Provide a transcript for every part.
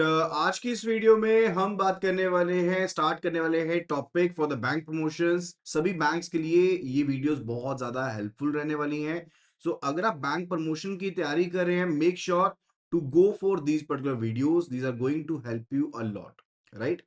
आज की इस वीडियो में हम बात करने वाले हैं स्टार्ट करने वाले हैं topic for the bank promotions. सभी बैंक्स के लिए ये वीडियोस बहुत ज़्यादा हेल्पफुल रहने वाली हैं। सो अगर आप बैंक प्रमोशन की तैयारी कर रहे हैं, make sure to go for these particular videos. These are going to help you a lot, right.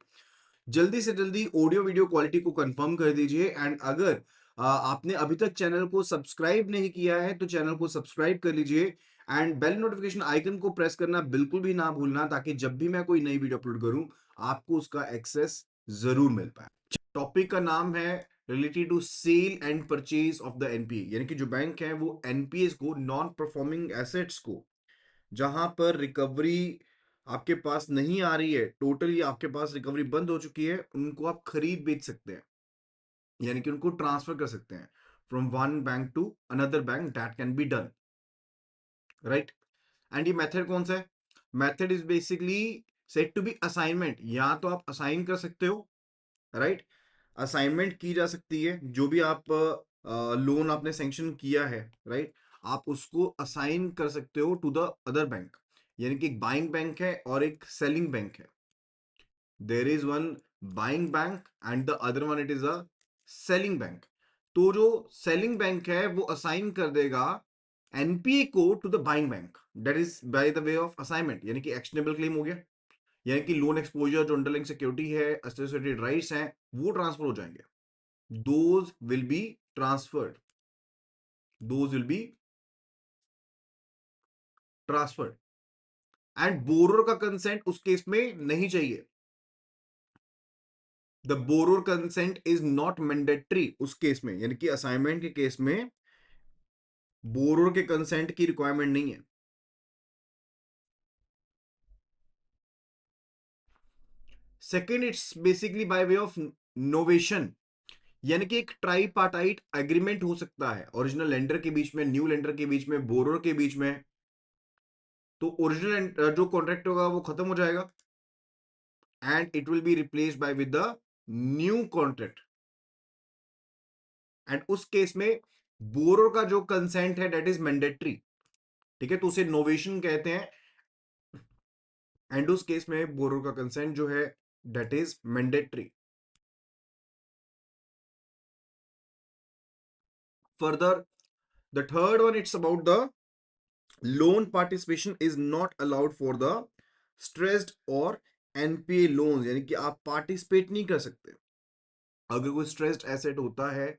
जल्दी से जल्दी ऑडियो वीडियो क्वालिटी को कंफर्म कर दीजिए। एंड अगर आपने अभी तक चैनल को सब्सक्राइब नहीं किया है तो चैनल को सब्सक्राइब कर लीजिए एंड बेल नोटिफिकेशन आइकन को प्रेस करना बिल्कुल भी ना भूलना, ताकि जब भी मैं कोई नई वीडियो अपलोड करूं आपको उसका एक्सेस जरूर मिल पाए। टॉपिक का नाम है related to sale and purchase of the NPA, यानी कि जो बैंक है वो एनपीए को, नॉन परफॉर्मिंग एसेट्स को, जहां पर रिकवरी आपके पास नहीं आ रही है, टोटली आपके पास रिकवरी बंद हो चुकी है, उनको आप खरीद बेच सकते हैं, यानी कि उनको ट्रांसफर कर सकते हैं from one bank to another bank. That can be done, right. And ये मेथड कौन सा है? Method is basically set to be assignment. या तो आप असाइन कर सकते हो, राइट। असाइनमेंट की जा सकती है, जो भी आप लोन आपने सैंक्शन किया है, राइट, आप उसको असाइन कर सकते हो टू द अदर बैंक। यानी कि एक बाइंग बैंक है और एक सेलिंग बैंक है। There is one buying bank and the other one it is a selling bank. तो जो सेलिंग बैंक है वो असाइन कर देगा एनपीए को to the buying bank. That is by the way of assignment, यानी कि एक्शनेबल क्लेम हो गया। यानी कि लोन एक्सपोजर, जो अंडरलाइंग सिक्योरिटी है, एसोसिएटेड राइट्स हैं, वो ट्रांसफर हो जाएंगे। Those will be transferred, those will be transferred. And borrower का कंसेंट उस केस में नहीं चाहिए। The borrower consent is not mandatory उस केस में, यानी कि असाइनमेंट के केस में बोरोर के कंसेंट की रिक्वायरमेंट नहीं है। Second, it's basically by way of novation, यानी कि एक ट्राईपार्टाइट एग्रीमेंट हो सकता है ओरिजिनल लेंडर के बीच में, न्यू लेंडर के बीच में, बोरोर के बीच में। तो ओरिजिनल जो कॉन्ट्रैक्ट होगा वो खत्म हो जाएगा and it will be replaced by with the new contract. And उस केस में बोरोर का जो कंसेंट है दैट इज मैंडेटरी, ठीक है, तो उसे नोवेशन कहते हैं। एंड उस केस में बोरोर का कंसेंट जो है that is mandatory. Further, the third one, it's about the loan participation is not allowed for the stressed और एनपीए लोन्स, यानी कि आप पार्टिसिपेट नहीं कर सकते अगर कोई स्ट्रेस्ड एसेट होता है,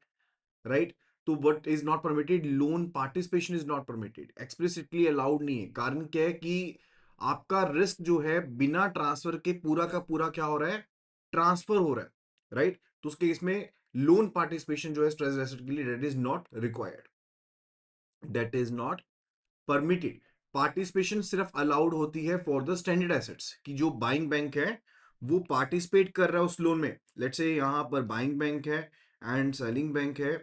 राइट। तो what is not permitted, loan participation is not permitted, explicitly allowed नहीं है। कारण क्या है कि आपका रिस्क जो है बिना ट्रांसफर के पूरा का पूरा क्या हो रहा है, ट्रांसफर हो रहा है, राइट। तो उसके केस में लोन पार्टिसिपेशन जो है स्ट्रेस्ड एसेट के लिए that is not required, that is not permitted. Participation सिर्फ अलाउड होती है फॉर द स्टैंडर्ड एसेट्स, कि जो बाइंग बैंक है वो पार्टिसिपेट कर रहा है उस लोन में। लेट्स से यहां पर बाइंग बैंक है एंड सेलिंग बैंक है,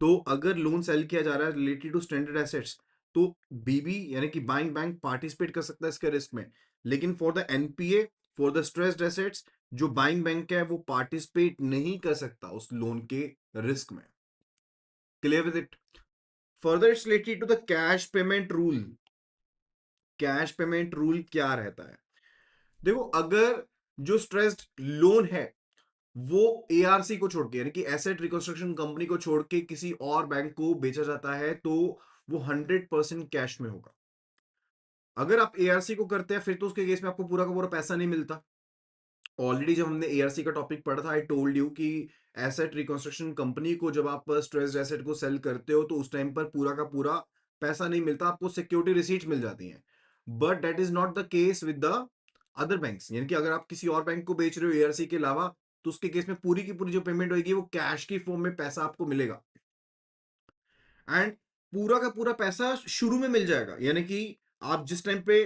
तो अगर लोन सेल किया जा रहा है रिलेटेड टू स्टैंडर्ड एसेट्स, तो बीबी यानी कि बाइंग बैंक पार्टिसिपेट कर सकता है इसके रिस्क में। लेकिन for the NPA, for the stressed assets, जो बाइंग बैंक है वो पार्टिसिपेट नहीं कर सकता उस लोन के रिस्क में। Clear with it? Further, it's related to the cash payment rule. Cash payment rule क्या रहता है? देखो, अगर जो स्ट्रेस्ड लोन है वो एआरसी को छोड़ के, यानी कि एसेट रिकंस्ट्रक्शन कंपनी को छोड़ के किसी और बैंक को बेचा जाता है, तो वो 100% कैश में होगा। अगर आप एआरसी को करते हैं फिर तो उसके केस में आपको पूरा का पूरा पैसा नहीं मिलता। ऑलरेडी जब हमने एआरसी का टॉपिक पढ़ा था, आई टोल्ड यू कि एसेट रिकंस्ट्रक्शन कंपनी को जब आप स्ट्रेस्ड एसेट को सेल करते हो तो उस टाइम पर पूरा का पूरा पैसा नहीं मिलता, आपको सिक्योरिटी रिसीट्स मिल जाती हैं। But that is not the case with the other banks, यानी कि अगर आप किसी और बैंक को बेच रहे हो एआरसी के अलावा, तो उसके केस में पूरी की पूरी जो पेमेंट होगी वो कैश की फॉर्म में पैसा आपको मिलेगा। एंड पूरा का पूरा पैसा शुरू में मिल जाएगा, यानी कि आप जिस टाइम पे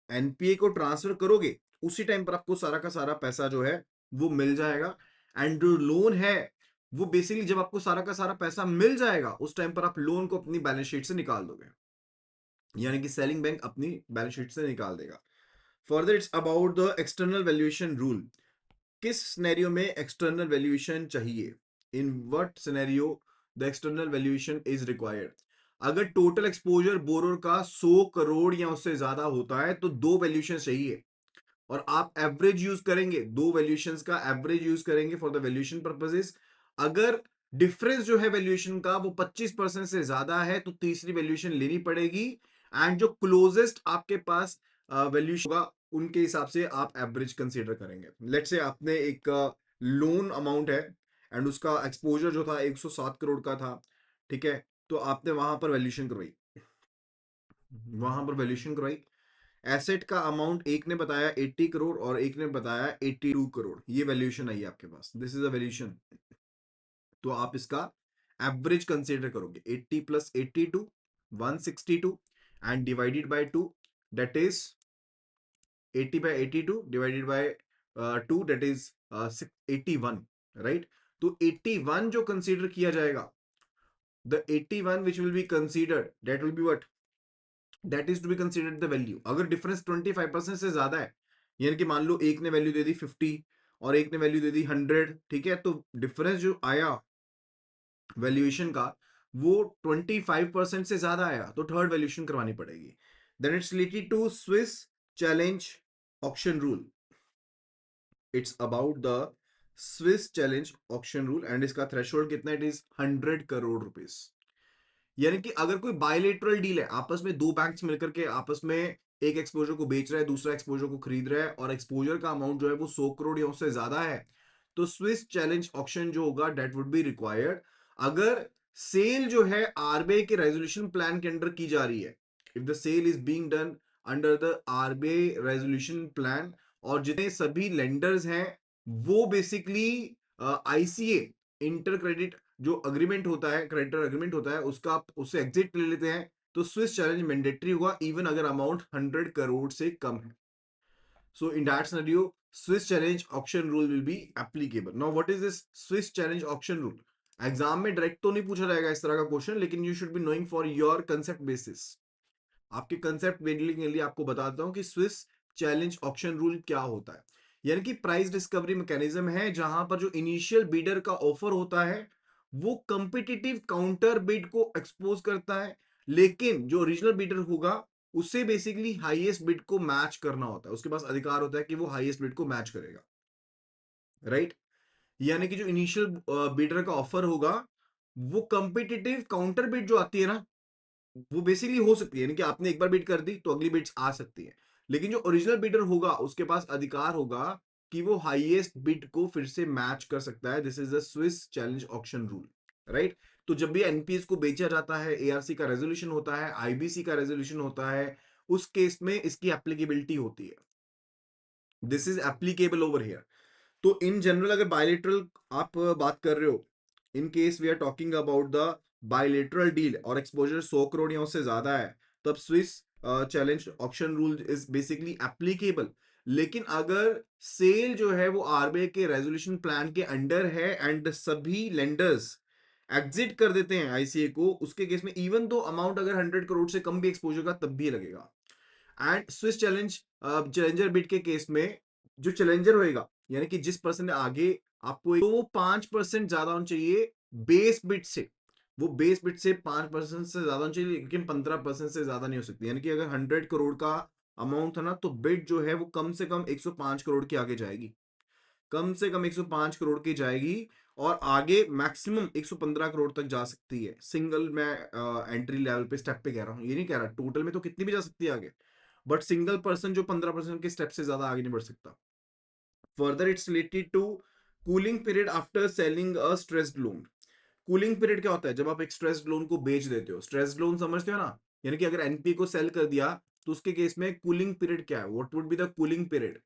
एनपीए को ट्रांसफर करोगे उसी टाइम पर आपको सारा का सारा पैसा जो है वो मिल जाएगा। एंड जो लोन है वो बेसिकली जब आपको सारा का सारा पैसा मिल जाएगा उस टाइम पर आप लोन को अपनी बैलेंस शीट से निकाल दोगे, यानी कि सेलिंग बैंक अपनी बैलेंस शीट से निकाल देगा। Further, it's about the external valuation rule. किस सिनेरियो में एक्सटर्नल वैल्यूएशन चाहिए, in what scenario the external valuation is required. अगर टोटल एक्सपोजर बोरोर का 100 करोड़ या उससे ज्यादा होता है तो दो वैल्यूएशन चाहिए, और आप एवरेज यूज करेंगे, दो वैल्यूएशंस का एवरेज यूज करेंगे फॉर द वैल्यूएशन पर्पसेस। अगर डिफरेंस जो है वैल्यूएशन का वो 25% से ज्यादा है तो तीसरी वैल्यूएशन लेनी पड़ेगी, एंड जो क्लोजेस्ट आपके पास वैल्यूएशन होगा उनके हिसाब से आप एवरेज कंसीडर करेंगे। लेट्स से आपने एक लोन अमाउंट है एंड उसका एक्सपोजर जो था 107 करोड़ का था, ठीक है, तो आपने वहां पर वैल्यूएशन करवाई, एसेट का अमाउंट एक ने बताया 80 करोड़ और एक ने बताया 82 करोड़, ये वैल्यूएशन आई आपके पास, दिस इज अ वैल्यूएशन। तो आप इसका एवरेज कंसीडर करोगे, 80 plus 82 162 and divided by 2, that is 80 by 82 divided by 2, that is 81, right. तो 81 जो कंसीडर किया जाएगा, the 81 which will be considered, that will be what, that is to be considered the value. अगर difference 25% से ज्यादा है, यानी कि मान लो एक ने वैल्यू दे दी 50 और एक ने वैल्यू दे दी 100, ठीक है, तो डिफरेंस जो आया वैल्यूएशन का वो 25% से ज्यादा आया तो थर्ड वैल्यूएशन करवानी पड़ेगी। Then it's related to Swiss challenge auction rule, it's about the Swiss challenge auction rule and इसका थ्रेशोल्ड कितना, इट इज 100 करोड़ रुपीस। यानी कि अगर कोई बायलेटरल डील है, आपस में दो बैंक्स मिलकर के आपस में एक एक्सपोजर को बेच रहा है, दूसरा एक्सपोजर को खरीद रहा है, और एक्सपोजर का अमाउंट जो है वो 100 करोड़ या उससे ज्यादा है, तो स्विस चैलेंज ऑक्शन जो होगा दैट वुड बी रिक्वायर्ड। अगर सेल जो है आरबीआई के रेजोल्यूशन प्लान के अंडर की जा रही है, if the sale is being done under the RBI resolution plan, और जितने सभी लेंडर्स हैं वो बेसिकली आईसीए इंटर क्रेडिट जो अग्रीमेंट होता है, क्रेडिटर अग्रीमेंट होता है, उसका आप उससे एग्जिट ले लेते हैं, तो स्विस चैलेंज मैंडेटरी होगा इवन अगर अमाउंट 100 करोड़ से कम है। So in that scenario Swiss challenge auction rule will be applicable. Now what is this Swiss challenge auction rule? Exam में डायरेक्ट तो नहीं पूछा जाएगा इस तरह का क्वेश्चन, लेकिन you should be knowing for your concept basis, आपके कंसेप्ट बिल्डिंग के लिए आपको बताता हूं कि स्विस चैलेंज ऑक्शन रूल क्या होता है। यानी कि प्राइस डिस्कवरी मैकेनिज्म है जहां पर जो इनिशियल बिडर का ऑफर होता है वो कंपिटिटिव काउंटर बिड को एक्सपोज करता है, लेकिन जो ओरिजिनल बिडर होगा उसे बेसिकली हाईएस्ट बिड को मैच करना होता है, उसके पास अधिकार होता है कि वो हाईएस्ट बिड को मैच करेगा, राइट। यानी कि जो इनिशियल बिडर का ऑफर होगा वो कंपिटिटिव काउंटर बिड जो आती है ना, वो बेसिकली हो सकती है, यानी कि आपने एक बार बिड कर दी तो अगली बिड्स आ सकती है, लेकिन जो ओरिजिनल बिडर होगा उसके पास अधिकार होगा कि वो हाईएस्ट बिड को फिर से मैच कर सकता है। This is the Swiss challenge auction rule, right. तो जब भी एनपीएस को बेचा जाता है, एआरसी का रेजोल्यूशन होता है, आईबीसी का रेजोल्यूशन होता है, उस केस में इसकी एप्लीकेबिलिटी होती है, this is applicable over here. तो इन जनरल अगर बायलेटरल आप बात कर रहे हो, in case we are talking about the bilateral deal और एक्सपोजर 100 करोड़ या उससे ज्यादा है, तब Swiss challenge auction rule is basically applicable. लेकिन अगर सेल जो है वो आरबीआई के रेजोल्यूशन प्लान के अंडर है एंड सभी लेंडर्स एग्जिट कर देते हैं आईसीए को, उसके केस में इवन दो अमाउंट अगर 100 करोड़ से कम भी एक्सपोजर का तब भी लगेगा। And Swiss challenge challenger bid के केस में जो चैलेंजर होएगा, यानी कि जिस पर्सन ने आगे आपको, तो वो 5% ज्यादा होना चाहिए बेस बिड से, वो बेस बिड से 5% से ज्यादा होना चाहिए, लेकिन 15% से ज्यादा नहीं हो सकती। यानी कि अगर 100 करोड़ का अमाउंट था ना, तो बिड जो है वो कम से कम 105 करोड़ के आगे जाएगी, कम से कम 105 करोड़ की जाएगी, और आगे मैक्सिमम 115 करोड़ तक जा सकती है। सिंगल मैं एंट्री लेवल पे स्टेप पे कह रहा हूँ, ये नहीं कह रहा टोटल में तो कितनी भी जा सकती है आगे, बट सिंगल पर्सन जो 15% के स्टेप से ज्यादा आगे नहीं बढ़ सकता। Further it's related to cooling period after selling a stressed loan. Cooling period क्या होता है? जब आप एक स्ट्रेस्ड लोन को बेच देते हो, स्ट्रेस्ड लोन समझते हो ना, यानी कि अगर एनपी को सेल कर दिया तो उसके केस में कूलिंग पीरियड क्या है, what would be the cooling period,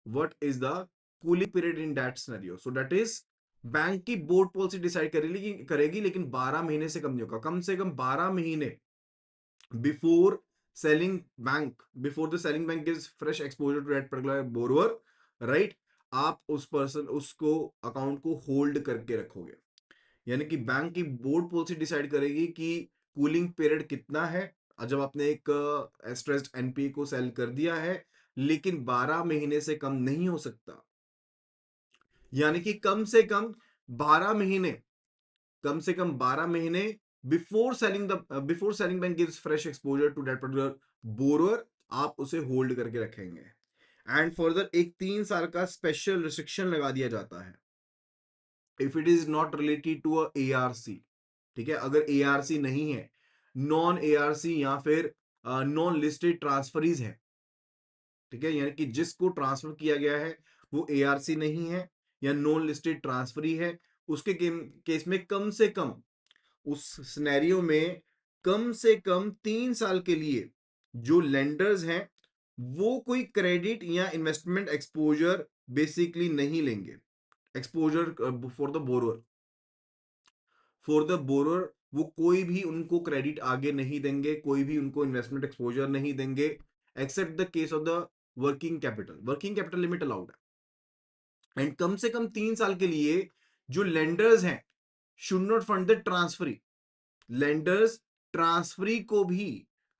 what is the cooling period in that scenario? So that is bank की बोर्ड पॉलिसी डिसाइड करेगी, लेकिन 12 महीने से कम नहीं होगा, कम से कम 12 महीने before selling bank, before the selling bank gives fresh exposure to that particular borrower, right, आप उस पर्सन उसको अकाउंट को होल्ड करके रखोगे। यानी कि बैंक की बोर्ड पॉलिसी डिसाइड करेगी कि कूलिंग पीरियड कितना है, जब आपने एक स्ट्रेस्ड एनपी को सेल कर दिया है, लेकिन 12 महीने से कम नहीं हो सकता। यानी कि कम से कम 12 महीने, कम से कम 12 महीने before selling bank gives fresh exposure to that particular borrower, आप उसे होल्ड करके रखेंगे। एंड फर्दर एक 3 साल का स्पेशल रिस्ट्रिक्शन लगा दिया जाता है if it is not related to ARC। ठीक है, अगर ARC नहीं है, नॉन ARC या फिर नॉन लिस्टेड ट्रांसफरीज है, ठीक है, यानी कि जिसको ट्रांसफर किया गया है वो ARC नहीं है या नॉन लिस्टेड ट्रांसफरी है, उसके केस में कम से कम, उस सिनेरियो में कम से कम 3 साल के लिए जो लेंडर्स हैं वो कोई क्रेडिट या इन्वेस्टमेंट एक्सपोजर बेसिकली नहीं लेंगे। एक्सपोजर फॉर द बोरोर, वो कोई भी उनको क्रेडिट आगे नहीं देंगे, कोई भी उनको इन्वेस्टमेंट एक्सपोजर नहीं देंगे, except the case of the working capital limit allowed है। एंड कम से कम 3 साल के लिए जो लेंडर्स हैं should not fund the transferee, lenders transferee को भी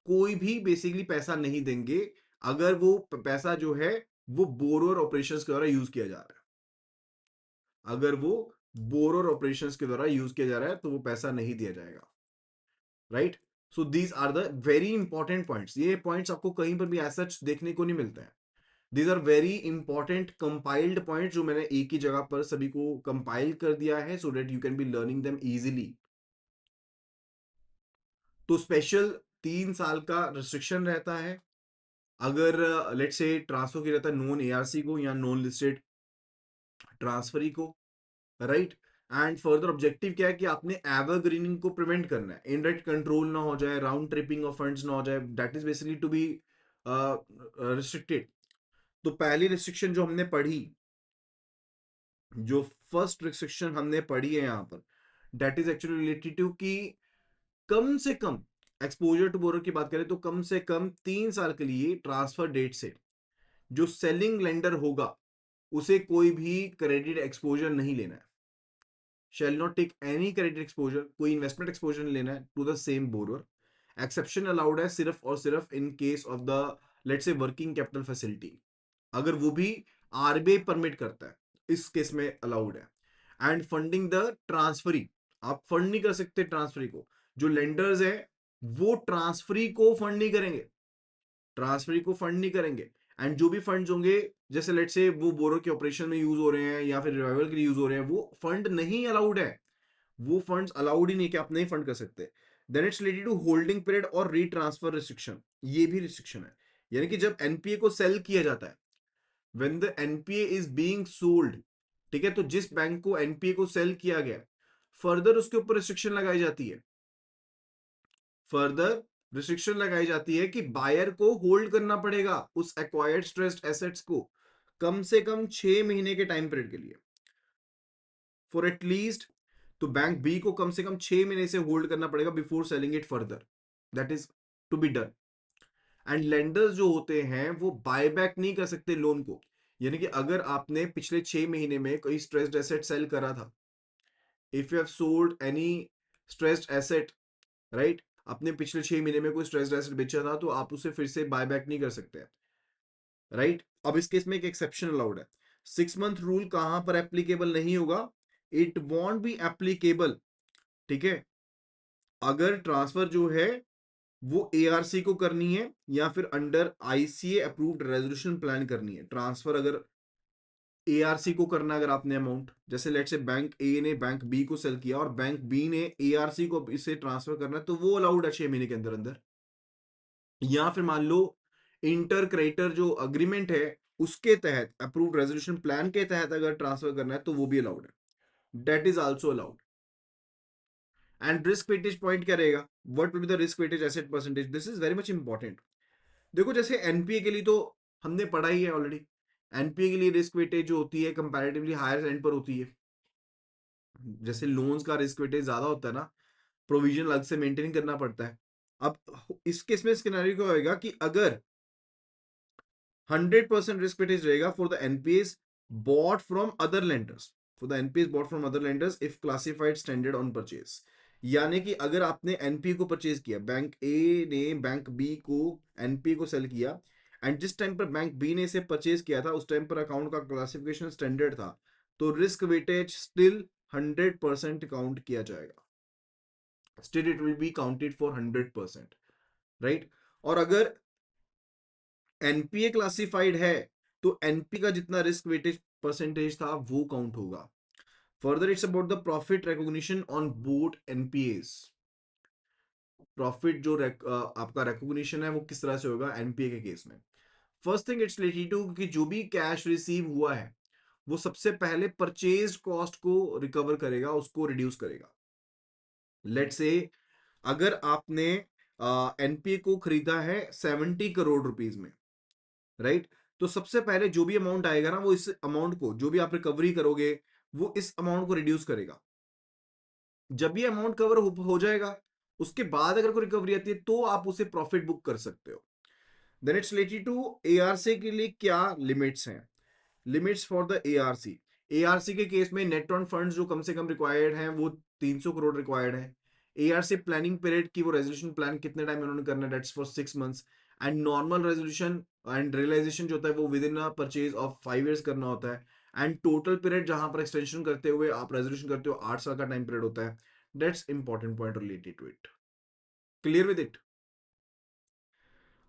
कोई भी बेसिकली पैसा नहीं देंगे अगर वो पैसा जो है वो बोरोर ऑपरेशंस के द्वारा यूज किया जा रहा है। अगर वो बोरोर ऑपरेशंस के द्वारा यूज किया जा रहा है तो वो पैसा नहीं दिया जाएगा। Right, so these are the very important points. ये पॉइंट्स आपको कहीं पर भी ऐसा देखने को नहीं मिलते हैं। These are very important compiled point जो मैंने एक ही जगह पर सभी को कंपाइल कर दिया है so that you can be learning them easily. तो स्पेशल 3 साल का रिस्ट्रिक्शन रहता है अगर लेट्स से ट्रांसफर किया जाता है नॉन ARC को या नॉन लिस्टेड ट्रांसफरी को। राइट, एंड फर्दर ऑब्जेक्टिव क्या है कि आपने एवरग्रीनिंग को प्रिवेंट करना है, इनडायरेक्ट कंट्रोल ना हो जाए, राउंड ट्रिपिंग ऑफ फंड्स ना हो जाए, that is basically to be restricted. तो पहली रिस्ट्रिक्शन जो हमने पढ़ी, जो फर्स्ट रिस्ट्रिक्शन हमने पढ़ी है यहाँ पर, that is actually related to कि कम से कम एक्सपोजर टू बोरो की बात करें तो कम से कम 3 साल के लिए ट्रांसफर डेट से जो सेलिंग लेंडर होगा उसे कोई भी क्रेडिट एक्सपोजर नहीं लेना है, shall not take any credit exposure, कोई इन्वेस्टमेंट एक्सपोजर नहीं लेना है to the same borrower. Exception allowed है सिर्फ और सिर्फ in case of the let's say working capital facility, अगर वो भी RBI परमिट करता है इस केस में अलाउड है। एंड फंडिंग द ट्रांसफरी, आप फंड नहीं कर सकते ट्रांसफरी को, जो लेंडर्स है वो ट्रांसफरी को फंड नहीं करेंगे, ट्रांसफरी को फंड नहीं करेंगे। एंड जो भी फंड्स होंगे जैसे लेट से वो बोरो के ऑपरेशन में यूज हो रहे हैं या फिर रिवाइवल के लिए यूज हो रहे हैं, वो फंड नहीं अलाउड है, वो फंड्स अलाउड ही नहीं कि आप नहीं फंड कर सकते। Then it's related to holding period और रीट्रांसफर रिस्ट्रिक्शन, ये भी रिस्ट्रिक्शन है। यानी कि जब एनपीए को सेल किया जाता है, when the NPA is being sold, ठीक है, तो जिस बैंक को एनपीए को सेल किया गया फर्दर उसके ऊपर रिस्ट्रिक्शन लगाई जाती है, फर्दर रिस्ट्रिक्शन लगाई जाती है कि बायर को होल्ड करना पड़ेगा उस एक्वायर्ड स्ट्रेस्ड एसेट्स को कम से कम 6 महीने के टाइम पीरियड के लिए, फॉर एटलीस्ट, तो बैंक बी को कम से कम 6 महीने से होल्ड करना पड़ेगा before selling it further, that is to be done. And lenders जो होते हैं वो बायबैक नहीं कर सकते लोन को, यानी कि अगर आपने पिछले 6 महीने में कोई स्ट्रेस्ड एसेट सेल करा था, if you have sold any stressed asset, right, आपने पिछले 6 महीने में कोई स्ट्रेस्ड एसेट बेचा था तो आप उसे फिर से बायबैक नहीं कर सकते। राइट, अब इस केस में एक एक्सेप्शन अलाउड है, 6 मंथ रूल कहां पर एप्लीकेबल नहीं होगा, इट वॉन्ट बी एप्लीकेबल, ठीक है, अगर ट्रांसफर जो है वो ARC को करनी है या फिर under ICA approved resolution plan करनी है। ट्रांसफर अगर ARC को करना, अगर आपने अमाउंट जैसे लेट से बैंक ए ने बैंक बी को सेल किया और बैंक बी ने ARC को इसे ट्रांसफर करना है तो वो अलाउड है 6 महीने के अंदर अंदर। या फिर मान लो इंटर क्रेडिटर जो अग्रीमेंट है उसके तहत अप्रूव्ड रेजोल्यूशन प्लान के तहत अगर ट्रांसफर करना है तो वो भी अलाउड है, that is also allowed. And risk weightage point क्या रहेगा, what will be the risk weightage asset percentage, this is very much important. देखो जैसे एनपीए के लिए तो हमने पढ़ा ही है ऑलरेडी, एनपीए के लिए रिस्क वेटेज जो होती है कंपैरेटिवली हायर एंड पर होती है, जैसे लोन्स का रिस्क वेटेज ज्यादा होता है ना, प्रोविजन अलग से मेंटेन करना पड़ता है। अब इस केस में सिनेरियो क्या होएगा कि अगर 100% रिस्क वेटेज रहेगा for the NPS bought from other lenders, for the NPS bought from other lenders if classified standard on purchase, यानी कि अगर आपने एनपीए को परचेज किया, बैंक ए ने बैंक बी को एनपीए को सेल किया एंड जिस टाइम पर बैंक बी ने इसे परचेज किया था उस टाइम पर अकाउंट का क्लासिफिकेशन स्टैंडर्ड था, तो रिस्क वेटेज स्टिल 100% काउंट किया जाएगा। Still it will be counted for 100%, right. और अगर एनपीए क्लासिफाइड है तो एनपी का जितना रिस्क वेटेज परसेंटेज था वो काउंट होगा। Further it's about the profit recognition on both NPS. Profit जो आपका रिकॉग्निशन है वो किस तरह से होगा एनपीए के केस में। First thing it's related to कि जो भी कैश रिसीव हुआ है वो सबसे पहले परचेज कॉस्ट को रिकवर करेगा, उसको रिड्यूस करेगा। लेट्स से अगर आपने एनपीए को खरीदा है 70 करोड़ रुपीज में, राइट, तो सबसे पहले जो भी अमाउंट आएगा ना वो इस अमाउंट को, जो भी आप रिकवरी करोगे वो इस अमाउंट को रिड्यूस करेगा। जब ये अमाउंट कवर हो जाएगा उसके बाद अगर कोई रिकवरी आती है तो आप उसे प्रॉफिट बुक कर सकते हो। Then it's related to ARC के लिए क्या लिमिट्स हैं। Limits for the ARC. ARC के केस में नेट ऑन फंड्स जो कम से कम रिक्वायर्ड हैं वो 300 करोड़ रिक्वायर्ड है। एआरसी प्लानिंग पीरियड की वो रेजोल्यूशन प्लान कितने टाइम में उन्होंने करना है, that's for 6 months. And normal resolution and realization जो होता है वो within a purchase of 5 years करना होता है। एंड टोटल पीरियड जहां पर एक्सटेंशन करते हुए आप रेजोल्यूशन करते हो 8 साल का टाइम पीरियड होता है। That's important point related to it. Clear with it.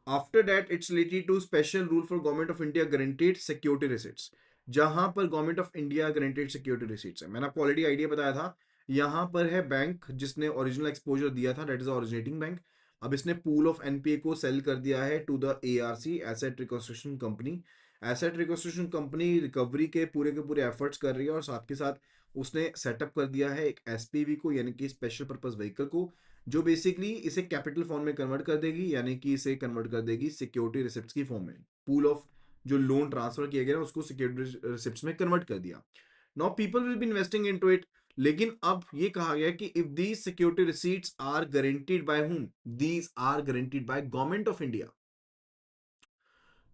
After that it's related to special rule for government of India guaranteed security receipts. जहां पर government of India guaranteed security receipts है, मैंने आपको already idea बताया था। यहां पर है बैंक जिसने ओरिजिनल एक्सपोजर दिया था, दैट इज ओरिजिनेटिंग बैंक। अब इसने पूल ऑफ एनपीए को सेल कर दिया है to the ARC, asset reconstruction company. Asset reconstruction company recovery के पूरे एफर्ट्स कर रही है और साथ के साथ उसने सेटअप कर दिया है एक एसपीवी को, यानी कि स्पेशल पर्पस व्हीकल को, जो बेसिकली इसे कैपिटल फॉर्म में कन्वर्ट कर देगी, यानी कि इसे कन्वर्ट कर देगी सिक्योरिटी रिसिप्ट्स की फॉर्म में। पूल ऑफ जो लोन ट्रांसफर किया गया ना उसको सिक्योरिटी रिसिप्ट्स में कन्वर्ट कर दिया। Now people will be investing into it. लेकिन अब ये कहा गया कि if these security receipts are guaranteed by whom, these are guaranteed by government of India.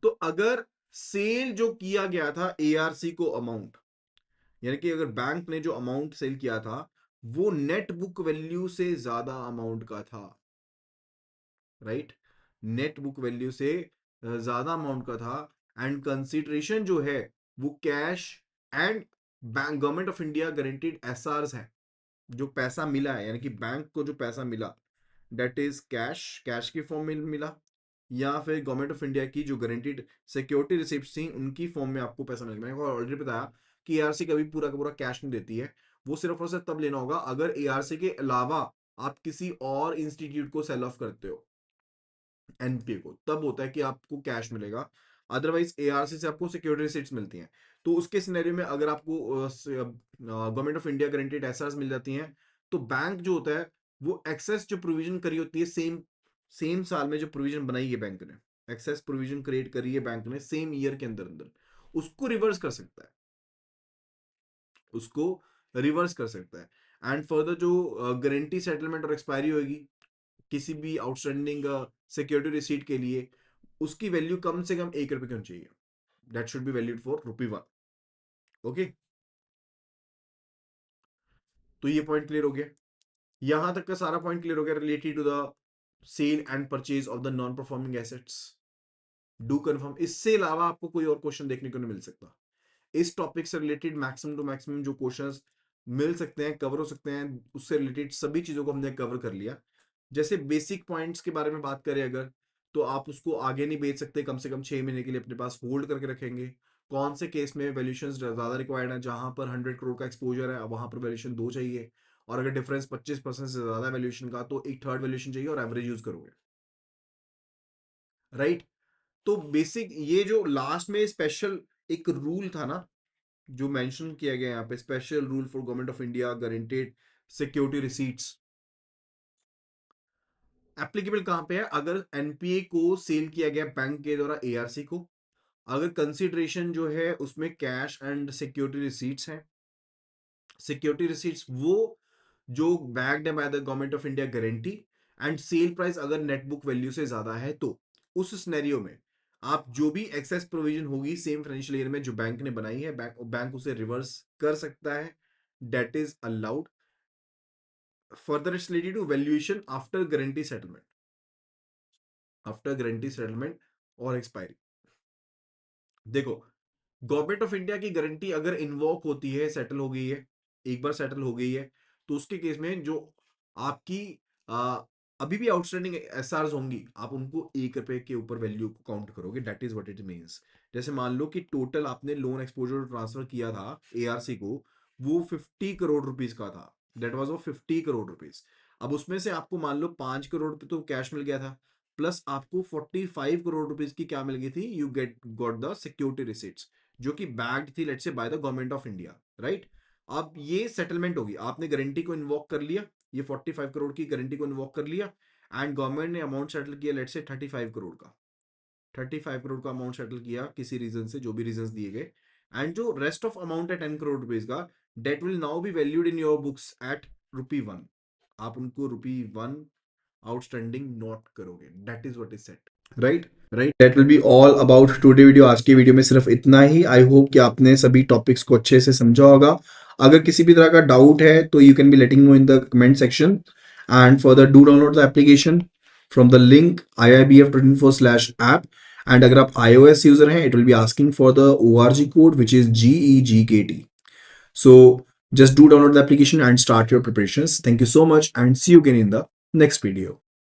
तो अगर सेल जो किया गया था एआरसी को अमाउंट, यानी कि अगर बैंक ने जो अमाउंट सेल किया था वो नेट बुक वैल्यू से ज्यादा अमाउंट का था, राइट, नेट बुक वैल्यू से ज्यादा अमाउंट का था, एंड कंसिडरेशन जो है वो cash and bank government of India guaranteed एसआरस है। जो पैसा मिला है यानी कि बैंक को जो पैसा मिला दैट इज कैश, कैश की फॉर्म में मिला, या फिर गवर्नमेंट ऑफ इंडिया की जो गारंटीड सिक्योरिटी रिसिप्ट थी उनकी फॉर्म में आपको पैसा मिल गया। मैंने ऑलरेडी बताया कि एआरसी कभी पूरा का पूरा कैश नहीं देती है, वो सिर्फ और सिर्फ तब लेना होगा अगर एआरसी के अलावा आप किसी और इंस्टीट्यूट को सेल ऑफ करते हो एनपीए को, तब होता है कि आपको कैश मिलेगा। अदरवाइज एआरसी से आपको सिक्योरिटी रिसीट्स मिलती हैं। तो उसके सिनेरियो में अगर आपको गवर्नमेंट ऑफ इंडिया गारंटीड एसआरस मिल जाती हैं तो बैंक जो होता है वो एक्सेस जो प्रोविजन करी होती है सेम सेम साल में, जो प्रोविजन बनाई है बैंक ने, एक्सेस प्रोविजन क्रिएट करी है बैंक ने सेम ईयर के अंदर अंदर, उसको रिवर्स कर सकता है, उसको रिवर्स कर सकता है। एंड फर्दर जो गारंटी सेटलमेंट और एक्सपायरी होगी किसी भी आउटस्टैंडिंग सिक्योरिटी रिसीट के लिए, उसकी वैल्यू कम से कम 1 रुपए की होनी चाहिए। That should be valued for ₹1। Okay, तो ये पॉइंट क्लियर हो गया। यहां तक का सारा पॉइंट क्लियर हो गया related to the sale and purchase of the non performing assets. Do confirm, इससे अलावा आपको कोई और क्वेश्चन देखने को नहीं मिल सकता। इस टॉपिक से रिलेटेड मैक्सिमम टू मैक्सिमम जो क्वेश्चंस मिल सकते हैं, कवर हो सकते हैं, उससे रिलेटेड सभी चीजों को हमने कवर कर लिया। जैसे बेसिक पॉइंट्स के बारे में बात करें अगर, तो आप उसको आगे नहीं बेच सकते, कम से कम 6 महीने के लिए अपने पास होल्ड करके रखेंगे। कौन से केस में वैल्यूएशन ज्यादा रिक्वायर्ड है, जहां पर 100 करोड़ का एक्सपोजर है वहां पर वैल्यूएशन 2 चाहिए, और अगर डिफरेंस 25% से ज्यादा वैल्यूएशन का तो एक थर्ड वैल्यूएशन चाहिए और एवरेज यूज करोगे, राइट। तो बेसिक ये जो लास्ट में स्पेशल एक रूल था ना जो मेंशन किया गया यहाँ पे, special rule for government of India guaranteed security receipts, applicable कहां पे है, अगर एनपीए को सेल किया गया बैंक के द्वारा एआरसी को, अगर कंसिडरेशन जो है उसमें कैश एंड सिक्योरिटी रिसीट्स हैं। सिक्योरिटी रिसीट्स वो जो बैक्ड है by the government of India guarantee, and sale price अगर नेट बुक वैल्यू से ज्यादा है तो उस सिनेरियो में आप जो भी एक्सेस प्रोविजन होगी सेम फाइनेंशियल ईयर में जो बैंक ने बनाई है, बैंक उसे रिवर्स कर सकता है, that is allowed. Further it's related to valuation after guarantee settlement, after guarantee settlement और एक्सपायरी। देखो, गवर्नमेंट ऑफ इंडिया की गारंटी अगर इन्वोक होती है, सेटल हो गई है, एक बार सेटल हो गई है, तो उसके केस में जो आपकी आ, अभी भी आउटस्टैंडिंग एसआरस होंगी, आप उनको 1 रुपए के ऊपर वैल्यू को काउंट करोगे, that is what it means. जैसे मान लो कि टोटल आपने लोन एक्सपोजर ट्रांसफर किया था एआरसी को, वो 50 करोड़ रुपीज का था, दैट वाज वो 50 करोड़ रुपीज। अब उसमें से आपको मान लो 5 करोड़ रुपए तो कैश मिल गया था, प्लस आपको 45 करोड़ रुपीज की क्या मिल गई थी, you get got the security receipts, जो कि बैक्ड थी let's say by the government of India, right. अब ये सेटलमेंट होगी, आपने गारंटी को इन्वॉक कर लिया, ये 45 करोड़ की गारंटी को इन्वॉक कर लिया, एंड गवर्नमेंट ने अमाउंट सेटल किया लेट्स से 35 करोड़ का, 35 करोड़ का अमाउंट सेटल किया किसी रीजन से, जो भी रीजन दिए गए, एंड जो रेस्ट ऑफ अमाउंट है 10 करोड़ रुपीज का, debt will now be valued in your books at ₹1। आप उनको ₹1 आउटस्टैंडिंग नोट करोगे, that is what is set, right. Right, that will be all about today video. आज की वीडियो में सिर्फ इतना ही। आई होप कि आपने सभी टॉपिक्स को अच्छे से समझा होगा। अगर किसी भी तरह का डाउट है तो you can be letting no in the comment section, and further do download the application from the link IIBF24/app। And अगर आप iOS यूजर हैं, it will be asking for the ORG code which is GEGKT। So just do download the application and start your preparations. Thank you so much and see you again in the next video.